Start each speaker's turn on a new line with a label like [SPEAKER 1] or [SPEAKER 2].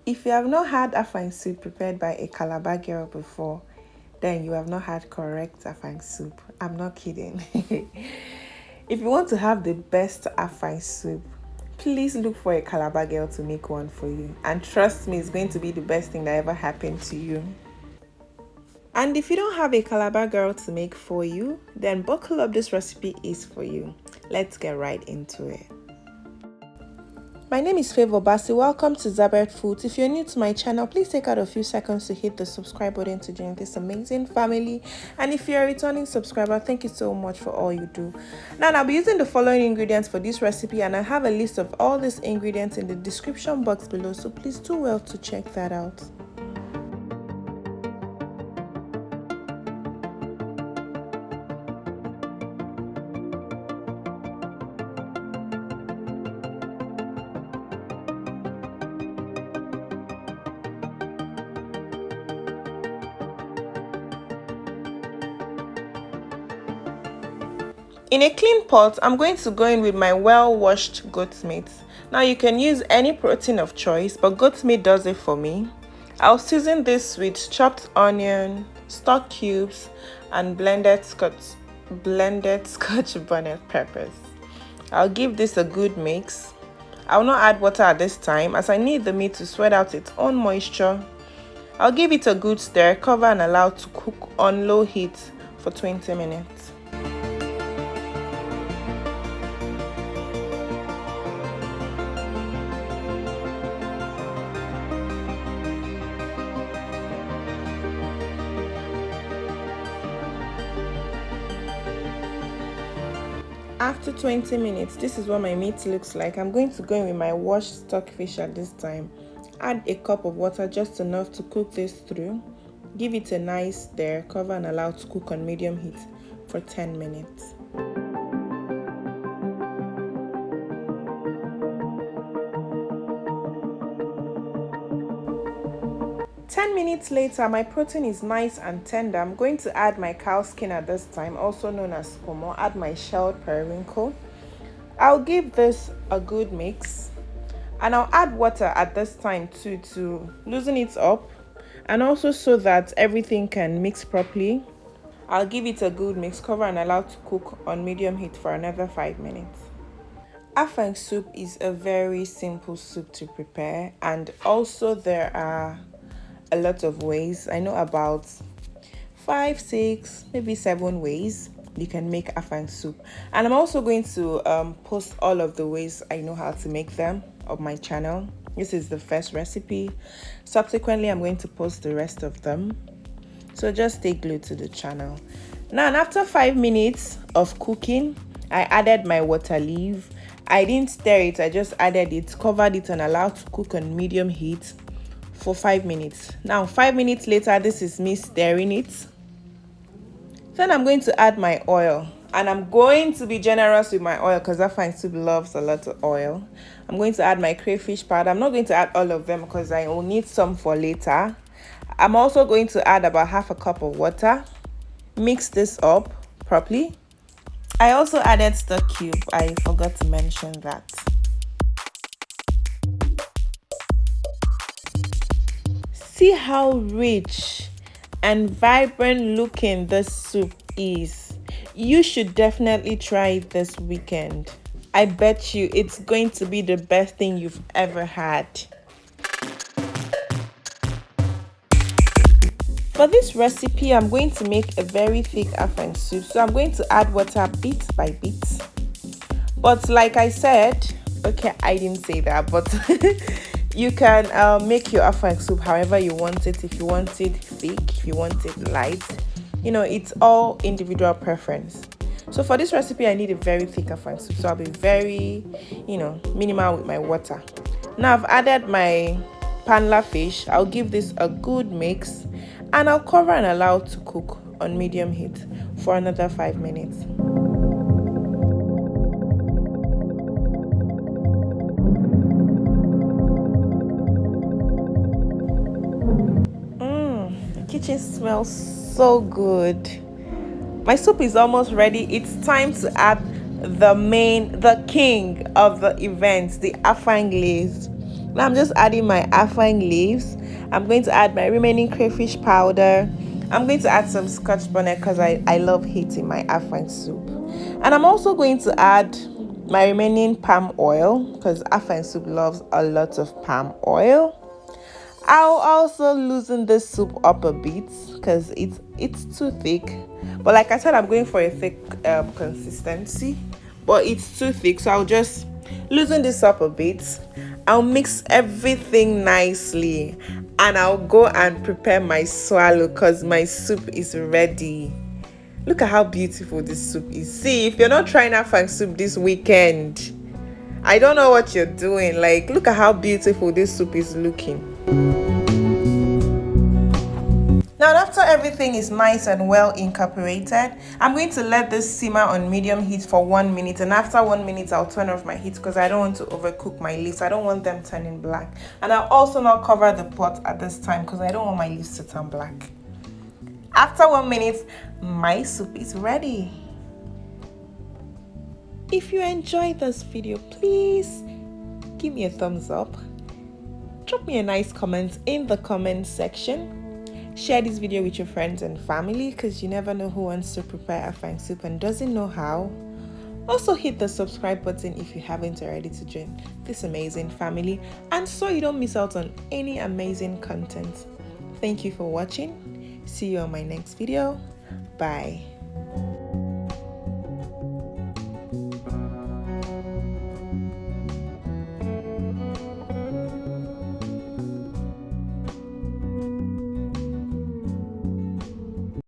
[SPEAKER 1] If you have not had Afang soup prepared by a Calabar girl before, then you have not had correct Afang soup. I'm not kidding. If you want to have the best Afang soup, please look for a Calabar girl to make one for you. And trust me, it's going to be the best thing that ever happened to you. And if you don't have a Calabar girl to make for you, then buckle up, this recipe is for you. Let's get right into it. My name is Favor Basi. Welcome to Zabeth Foodz. If you're new to my channel, please take out a few seconds to hit the subscribe button to join this amazing family. And if you're a returning subscriber, thank you so much for all you do. Now, I'll be using the following ingredients for this recipe, and I have a list of all these ingredients in the description box below, so please do well to check that out. In a clean pot, I'm going to go in with my well-washed goat meat. Now you can use any protein of choice, but goat meat does it for me. I'll season this with chopped onion, stock cubes, and blended scotch bonnet peppers. I'll give this a good mix. I'll not add water at this time as I need the meat to sweat out its own moisture. I'll give it a good stir, cover and allow to cook on low heat for 20 minutes. After 20 minutes, this is what my meat looks like. I'm going to go in with my washed stockfish at this time. Add a cup of water, just enough to cook this through. Give it a nice stir, cover and allow to cook on medium heat for 10 minutes. Minutes later, my protein is nice and tender. I'm going to add my cow skin at this time, also known as Pomo. Add my shelled periwinkle. I'll give this a good mix, and I'll add water at this time too to loosen it up, and also so that everything can mix properly. I'll give it a good mix, cover and allow to cook on medium heat for another 5 minutes. Afang soup is a very simple soup to prepare, and also there are a lot of ways. I know about 5, 6, maybe 7 ways you can make Afang soup, and I'm also going to post all of the ways I know how to make them on my channel. This is the first recipe. Subsequently, I'm going to post the rest of them, so just stay glued to the channel. Now, and after 5 minutes of cooking, I added my water leaf. I didn't stir it, I just added it, covered it, and allowed to cook on medium heat for 5 minutes. Now 5 minutes later, this is me stirring it. Then I'm going to add my oil, and I'm going to be generous with my oil because Afang soup loves a lot of oil. I'm going to add my crayfish powder. I'm not going to add all of them because I will need some for later. I'm also going to add about half a cup of water. Mix this up properly. I also added stock cube. I forgot to mention that. See how rich and vibrant looking this soup is. You should definitely try it this weekend. I bet you it's going to be the best thing you've ever had. For this recipe, I'm going to make a very thick Afang soup, so I'm going to add water bit by bit. But like I said, okay, I didn't say that, but you can make your Afang soup however you want it. If you want it thick, if you want it light, you know, it's all individual preference. So for this recipe, I need a very thick Afang soup, so I'll be very, minimal with my water. Now I've added my Panla fish. I'll give this a good mix, and I'll cover and allow to cook on medium heat for another 5 minutes. Kitchen smells so good. My soup is almost ready. It's time to add the king of the event, the Afang glaze. Now I'm just adding my Afang leaves. I'm going to add my remaining crayfish powder. I'm going to add some scotch bonnet because I love heating my Afang soup. And I'm also going to add my remaining palm oil because Afang soup loves a lot of palm oil. I'll also loosen this soup up a bit because it's too thick. But like I said, I'm going for a thick consistency, but it's too thick, so I'll just loosen this up a bit. I'll mix everything nicely and I'll go and prepare my swallow because my soup is ready. Look at how beautiful this soup is. See, if you're not trying Afang soup this weekend, I don't know what you're doing. Like, look at how beautiful this soup is looking. Now, after everything is nice and well incorporated, I'm going to let this simmer on medium heat for 1 minute. And after 1 minute, I'll turn off my heat because I don't want to overcook my leaves. I don't want them turning black. And I'll also not cover the pot at this time because I don't want my leaves to turn black. After 1 minute, my soup is ready. If you enjoyed this video, please give me a thumbs up. Drop me a nice comment in the comment section. Share this video with your friends and family because you never know who wants to prepare Afang soup and doesn't know how. Also hit the subscribe button if you haven't already to join this amazing family and so you don't miss out on any amazing content. Thank you for watching. See you on my next video. Bye.